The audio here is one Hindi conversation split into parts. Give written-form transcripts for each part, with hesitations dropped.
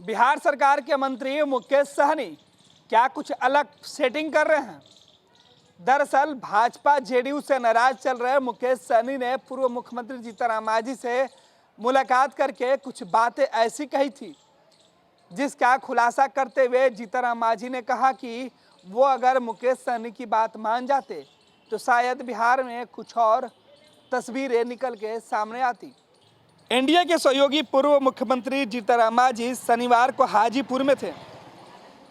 बिहार सरकार के मंत्री मुकेश सहनी क्या कुछ अलग सेटिंग कर रहे हैं? दरअसल भाजपा जेडीयू से नाराज चल रहे मुकेश सहनी ने पूर्व मुख्यमंत्री जीतनराम मांझी से मुलाकात करके कुछ बातें ऐसी कही थी, जिसका खुलासा करते हुए जीतनराम मांझी ने कहा कि वो अगर मुकेश सहनी की बात मान जाते तो शायद बिहार में कुछ और तस्वीरें निकल के सामने आती। एनडीए के सहयोगी पूर्व मुख्यमंत्री जीतनराम मांझी शनिवार को हाजीपुर में थे।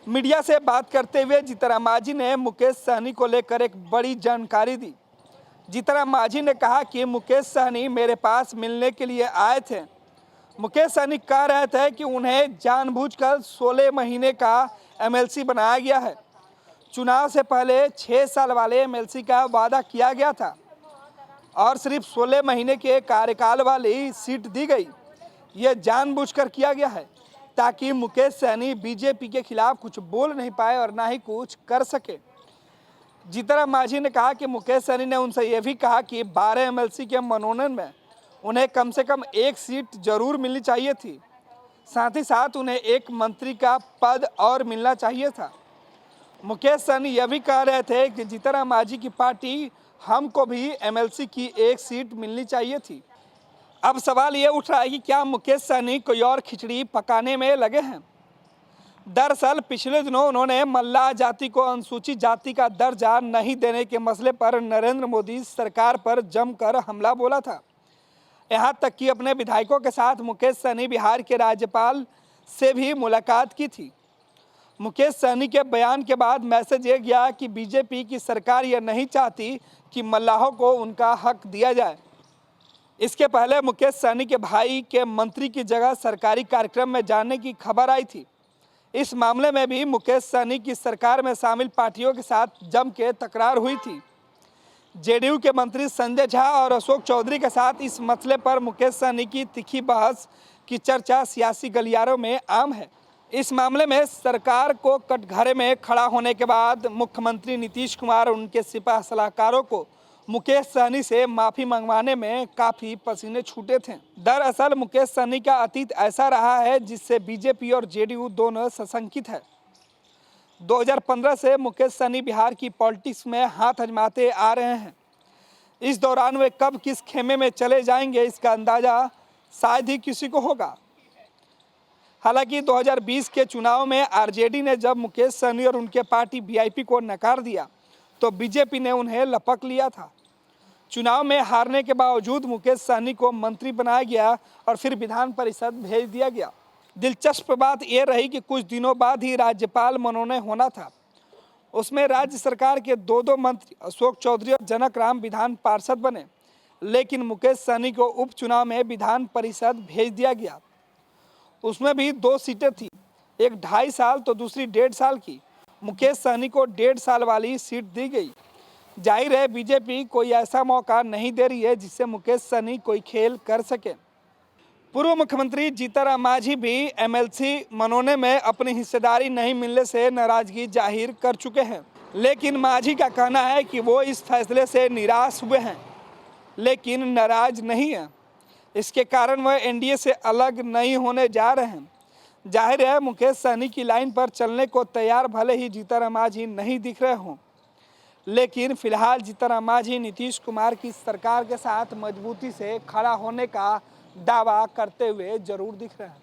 मीडिया से बात करते हुए जीतनराम मांझी ने मुकेश सहनी को लेकर एक बड़ी जानकारी दी। जीतनराम मांझी ने कहा कि मुकेश सहनी मेरे पास मिलने के लिए आए थे। मुकेश सहनी कह रहे थे कि उन्हें जानबूझकर 16 महीने का एमएलसी बनाया गया है। चुनाव से पहले 6 साल वाले एमएलसी का वादा किया गया था और सिर्फ 16 महीने के कार्यकाल वाली सीट दी गई। ये जानबूझकर किया गया है ताकि मुकेश सहनी बीजेपी के खिलाफ कुछ बोल नहीं पाए और ना ही कुछ कर सके। जीतनराम मांझी ने कहा कि मुकेश सहनी ने उनसे यह भी कहा कि 12 एमएलसी के मनोनयन में उन्हें कम से कम एक सीट जरूर मिलनी चाहिए थी। साथ ही साथ उन्हें एक मंत्री का पद और मिलना चाहिए था। मुकेश सहनी यह भी कह रहे थे कि जीतनराम मांझी की पार्टी हमको भी एमएलसी की एक सीट मिलनी चाहिए थी। अब सवाल ये उठ रहा है कि क्या मुकेश सहनी कोई और खिचड़ी पकाने में लगे हैं? दरअसल पिछले दिनों उन्होंने मल्लाह जाति को अनुसूचित जाति का दर्जा नहीं देने के मसले पर नरेंद्र मोदी सरकार पर जमकर हमला बोला था। यहाँ तक कि अपने विधायकों के साथ मुकेश सहनी बिहार के राज्यपाल से भी मुलाकात की थी। मुकेश सहनी के बयान के बाद मैसेज ये गया कि बीजेपी की सरकार यह नहीं चाहती कि मल्लाहों को उनका हक दिया जाए। इसके पहले मुकेश सहनी के भाई के मंत्री की जगह सरकारी कार्यक्रम में जाने की खबर आई थी। इस मामले में भी मुकेश सहनी की सरकार में शामिल पार्टियों के साथ जम के तकरार हुई थी। जेडीयू के मंत्री संजय झा और अशोक चौधरी के साथ इस मसले पर मुकेश सहनी की तीखी बहस की चर्चा सियासी गलियारों में आम है। इस मामले में सरकार को कटघरे में खड़ा होने के बाद मुख्यमंत्री नीतीश कुमार और उनके सिपा सलाहकारों को मुकेश सहनी से माफ़ी मंगवाने में काफ़ी पसीने छूटे थे। दरअसल मुकेश सहनी का अतीत ऐसा रहा है जिससे बीजेपी और जेडीयू दोनों सशंकित है। 2015 से मुकेश सहनी बिहार की पॉलिटिक्स में हाथ आजमाते आ रहे हैं। इस दौरान वे कब किस खेमे में चले जाएंगे इसका अंदाज़ा शायद ही किसी को होगा। हालांकि 2020 के चुनाव में आरजेडी ने जब मुकेश सहनी और उनके पार्टी वीआईपी को नकार दिया तो बीजेपी ने उन्हें लपक लिया था। चुनाव में हारने के बावजूद मुकेश सहनी को मंत्री बनाया गया और फिर विधान परिषद भेज दिया गया। दिलचस्प बात यह रही कि कुछ दिनों बाद ही राज्यपाल मनोनयन होना था। उसमें राज्य सरकार के दो मंत्री अशोक चौधरी और जनक राम विधान पार्षद बने, लेकिन मुकेश सहनी को उपचुनाव में विधान परिषद भेज दिया गया। उसमें भी 2 सीटें थी, एक 2.5 साल तो दूसरी 1.5 साल की। मुकेश सहनी को 1.5 साल वाली सीट दी गई। जाहिर है बीजेपी कोई ऐसा मौका नहीं दे रही है जिससे मुकेश सहनी कोई खेल कर सके। पूर्व मुख्यमंत्री जीतनराम मांझी भी एमएलसी मनोनयन में अपनी हिस्सेदारी नहीं मिलने से नाराजगी जाहिर कर चुके हैं, लेकिन मांझी का कहना है कि वो इस फैसले से निराश हुए हैं लेकिन नाराज नहीं है। इसके कारण वह एनडीए से अलग नहीं होने जा रहे हैं। जाहिर है मुकेश सहनी की लाइन पर चलने को तैयार भले ही जीतनराम मांझी नहीं दिख रहे हों, लेकिन फिलहाल जीतनराम मांझी नीतीश कुमार की सरकार के साथ मजबूती से खड़ा होने का दावा करते हुए जरूर दिख रहे हैं।